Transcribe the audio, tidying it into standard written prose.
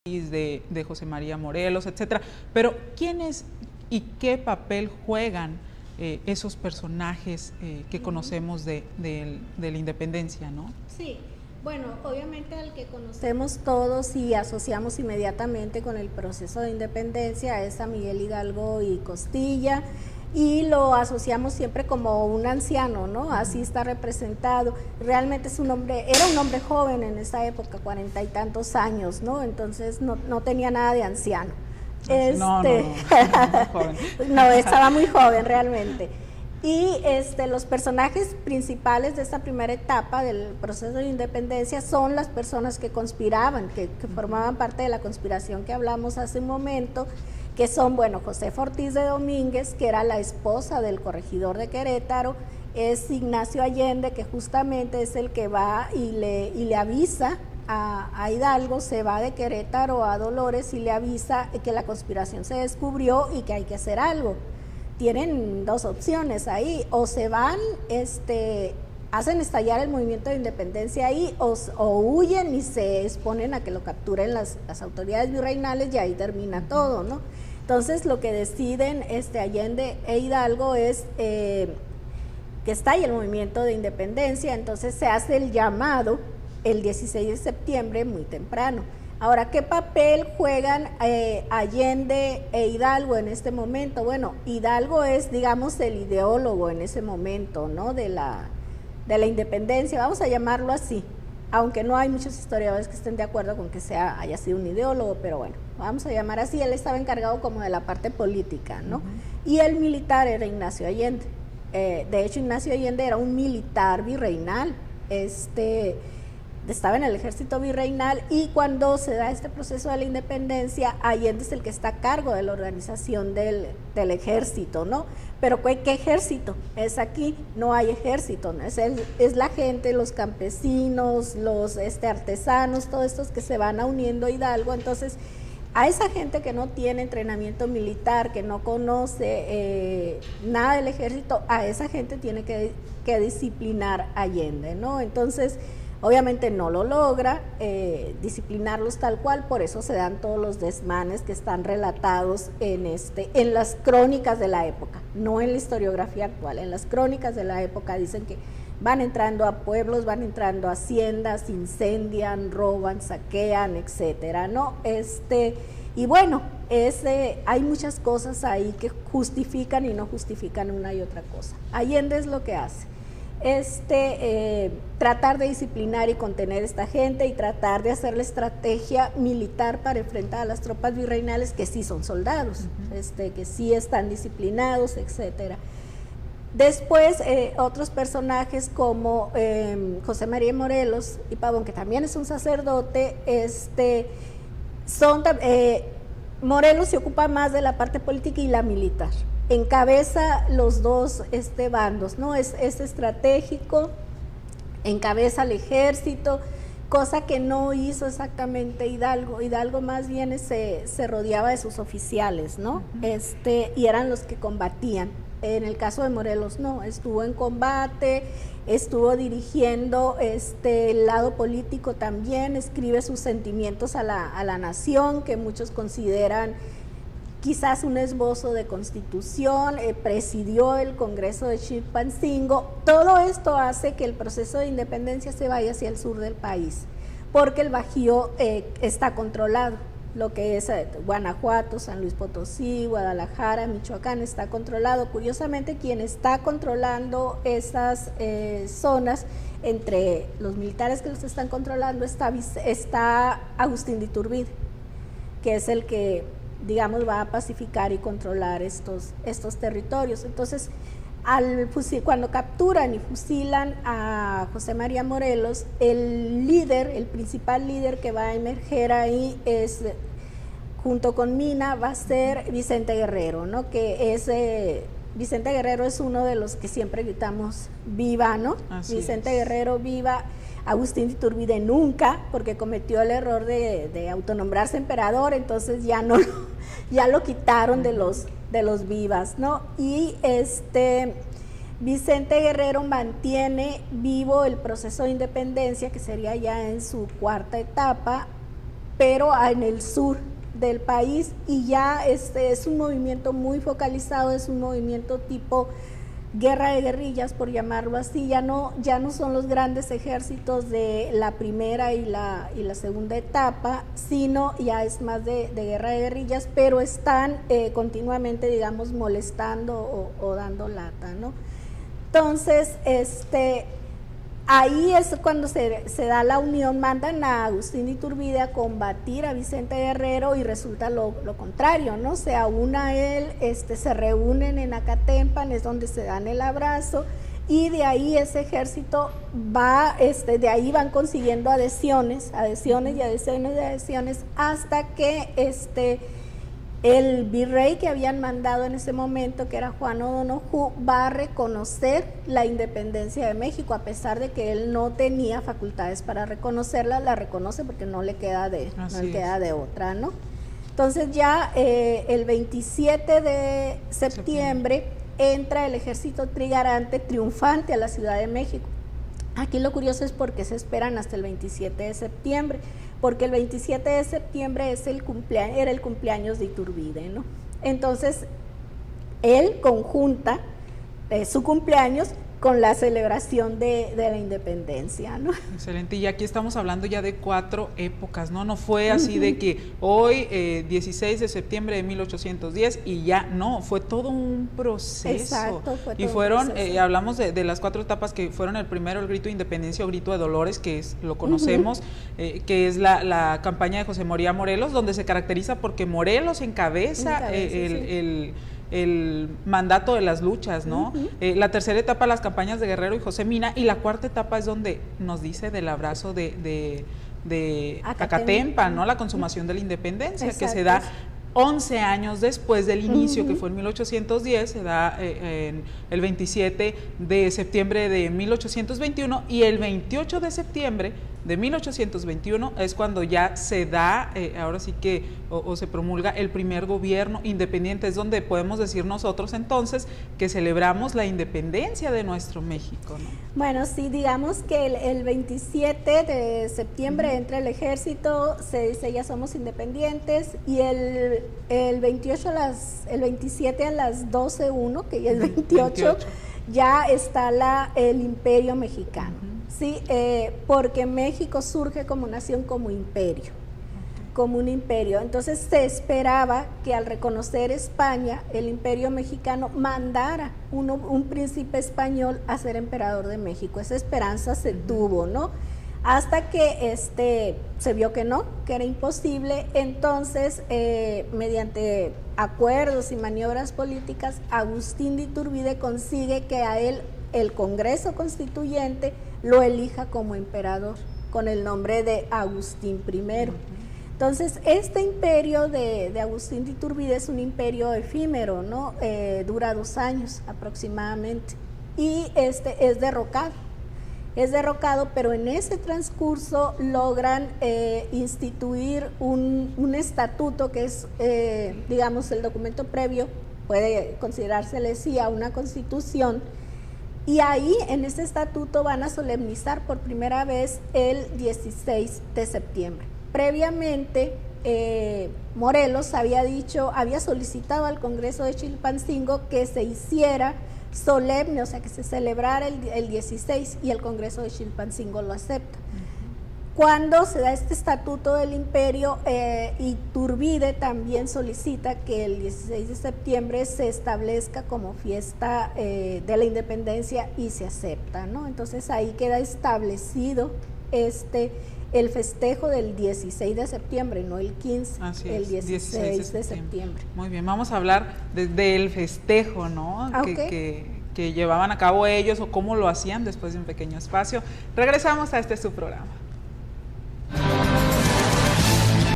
de José María Morelos, etcétera. Pero ¿quiénes y qué papel juegan esos personajes que conocemos de la independencia, ¿no? Sí, bueno, obviamente al que conocemos todos y asociamos inmediatamente con el proceso de independencia es a Miguel Hidalgo y Costilla, y lo asociamos siempre como un anciano, ¿no? Así está representado. Realmente es un hombre, era un hombre joven en esa época, 40 y tantos años, ¿no? Entonces no tenía nada de anciano. No, no, estaba muy joven realmente. Y los personajes principales de esta primera etapa del proceso de independencia son las personas que conspiraban, que formaban parte de la conspiración que hablamos hace un momento, que son, bueno, Josefa Ortiz de Domínguez, que era la esposa del corregidor de Querétaro, es Ignacio Allende, que justamente es el que va y le avisa a Hidalgo, se va de Querétaro a Dolores y le avisa que la conspiración se descubrió y que hay que hacer algo. Tienen dos opciones ahí, o se van, hacen estallar el movimiento de independencia ahí, o huyen y se exponen a que lo capturen las autoridades virreinales y ahí termina todo, ¿no? Entonces lo que deciden Allende e Hidalgo es que estalle el movimiento de independencia. Entonces se hace el llamado el 16 de septiembre muy temprano. Ahora, ¿qué papel juegan Allende e Hidalgo en este momento? Bueno, Hidalgo es, digamos, el ideólogo en ese momento, ¿no? de la independencia, vamos a llamarlo así, aunque no hay muchos historiadores que estén de acuerdo con que haya sido un ideólogo, pero bueno, vamos a llamar así. Él estaba encargado como de la parte política, ¿no? Y el militar era Ignacio Allende. De hecho, Ignacio Allende era un militar virreinal, estaba en el ejército virreinal, y cuando se da este proceso de la independencia, Allende es el que está a cargo de la organización del ejército, ¿no? Pero ¿qué ejército? Es aquí, no hay ejército, ¿no? Es la gente, los campesinos, los artesanos, todos estos que se van uniendo a Hidalgo. Entonces, a esa gente que no tiene entrenamiento militar, que no conoce nada del ejército, a esa gente tiene que disciplinar Allende, ¿no? Entonces, obviamente no lo logra disciplinarlos tal cual, por eso se dan todos los desmanes que están relatados en las crónicas de la época, no en la historiografía actual. En las crónicas de la época dicen que van entrando a pueblos, van entrando a haciendas, incendian, roban, saquean, etcétera, ¿no? Y bueno, hay muchas cosas ahí que justifican y no justifican una y otra cosa. Allende es lo que hace. Tratar de disciplinar y contener a esta gente y tratar de hacer la estrategia militar para enfrentar a las tropas virreinales que sí son soldados, que sí están disciplinados, etcétera. Después, otros personajes como José María Morelos y Pavón, que también es un sacerdote, Morelos se ocupa más de la parte política y la militar. Encabeza los dos bandos, ¿no? Es estratégico, encabeza el ejército, cosa que no hizo exactamente Hidalgo. Hidalgo más bien se rodeaba de sus oficiales, ¿no? Y eran los que combatían. En el caso de Morelos no, estuvo en combate, estuvo dirigiendo el lado político también, escribe sus sentimientos a la nación, que muchos consideran quizás un esbozo de constitución, presidió el Congreso de Chilpancingo. Todo esto hace que el proceso de independencia se vaya hacia el sur del país, porque el Bajío está controlado. Lo que es Guanajuato, San Luis Potosí, Guadalajara, Michoacán está controlado. Curiosamente, quien está controlando esas zonas, entre los militares que los están controlando, está Agustín de Iturbide, que es el que, digamos, va a pacificar y controlar estos territorios. Entonces, cuando capturan y fusilan a José María Morelos, el principal líder que va a emerger ahí junto con Mina, va a ser Vicente Guerrero, ¿no? Que Vicente Guerrero es uno de los que siempre gritamos ¡viva!, ¿no? Vicente Guerrero viva. Agustín de Iturbide nunca, porque cometió el error de autonombrarse emperador, entonces ya lo quitaron de los vivas, ¿no? Y Vicente Guerrero mantiene vivo el proceso de independencia, que sería ya en su cuarta etapa, pero en el sur del país, y ya es un movimiento muy focalizado, es un movimiento tipo guerra de guerrillas, por llamarlo así. Ya no son los grandes ejércitos de la primera y la segunda etapa, sino ya es más de guerra de guerrillas, pero están continuamente, digamos, molestando o dando lata, ¿no? Entonces, ahí es cuando se da la unión, mandan a Agustín de Iturbide a combatir a Vicente Guerrero y resulta lo contrario, ¿no? Se aúna a él, se reúnen en Acatempan, es donde se dan el abrazo, y de ahí ese ejército va, de ahí van consiguiendo adhesiones hasta que el virrey que habían mandado en ese momento, que era Juan O'Donoghue, va a reconocer la independencia de México, a pesar de que él no tenía facultades para reconocerla, la reconoce porque no le queda de otra, ¿no? Entonces ya el 27 de septiembre entra el ejército trigarante triunfante a la Ciudad de México. Aquí lo curioso es porque se esperan hasta el 27 de septiembre, porque el 27 de septiembre era el cumpleaños de Iturbide, ¿no? Entonces, él conjunta su cumpleaños con la celebración de la independencia, ¿no? Excelente, y aquí estamos hablando ya de 4 épocas, ¿no? No fue así de que hoy, 16 de septiembre de 1810, y ya, no, fue todo un proceso. Exacto, fue todo y fueron, un proceso. hablamos de las 4 etapas, que fueron el primero, el grito de independencia o grito de Dolores, que lo conocemos, que es la campaña de José María Morelos, donde se caracteriza porque Morelos encabeza el mandato de las luchas, ¿no? La tercera etapa, las campañas de Guerrero y José Mina, y la cuarta etapa es donde nos dice del abrazo de Acatempan, ¿no? La consumación de la independencia. Exacto. Que se da 11 años después del inicio, que fue en 1810, se da el 27 de septiembre de 1821, y el 28 de septiembre de 1821 es cuando ya se da, ahora sí que, o se promulga el primer gobierno independiente. Es donde podemos decir nosotros entonces que celebramos la independencia de nuestro México, ¿no? Bueno, sí, digamos que el 27 de septiembre entra el ejército, se dice ya somos independientes, y el 27 a las 12:01, que ya es 28, ya está el imperio mexicano. Sí, porque México surge como nación, como imperio, como un imperio. Entonces se esperaba que al reconocer España, el imperio mexicano mandara un príncipe español a ser emperador de México. Esa esperanza se tuvo, ¿no? Hasta que se vio que no, que era imposible. Entonces, mediante acuerdos y maniobras políticas, Agustín de Iturbide consigue que a él el Congreso Constituyente lo elija como emperador, con el nombre de Agustín I. Entonces, este imperio de Agustín de Iturbide es un imperio efímero, ¿no? Dura 2 años aproximadamente, y es derrocado. Es derrocado, pero en ese transcurso logran instituir un estatuto que es, digamos, el documento previo, puede considerársele sí a una constitución. Y ahí, en este estatuto, van a solemnizar por primera vez el 16 de septiembre. Previamente, Morelos había solicitado al Congreso de Chilpancingo que se hiciera solemne, o sea, que se celebrara el 16, y el Congreso de Chilpancingo lo acepta. Cuando se da este estatuto del imperio, Iturbide también solicita que el 16 de septiembre se establezca como fiesta de la independencia, y se acepta, ¿no? Entonces ahí queda establecido el festejo del 16 de septiembre, no el 15, el 16 de septiembre. Muy bien, vamos a hablar del festejo, ¿no? Que llevaban a cabo ellos, o cómo lo hacían después de un pequeño espacio. Regresamos a su programa.